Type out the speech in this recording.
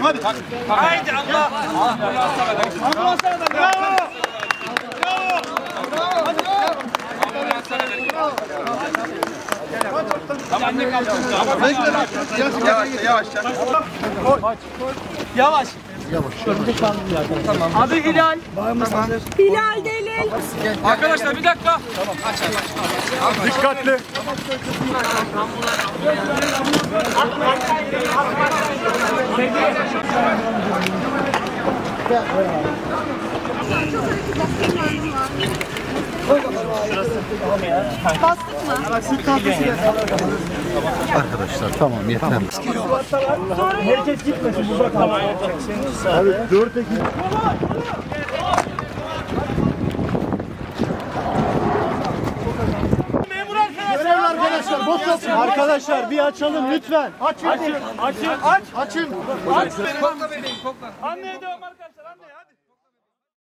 başkanım hadi. Haydi Allah. Allah sana da bravo. Tamam ne kaldı? Yavaş. Yavaş. Tamam. Adı Hilal. Hilal Delil. Arkadaşlar bir dakika. Dikkatli. Bastık mı? Arkadaşlar tamam yeter. Herkes gitmesin burada kalın. Evet 4 Ekim. Memur arkadaşlar. Görev arkadaşlar boş yapın. Arkadaşlar bir açalım lütfen. Açın. Açın. Açın. Aç. Kokla bebeğim kokla. Anneye devam arkadaşlar anneye hadi.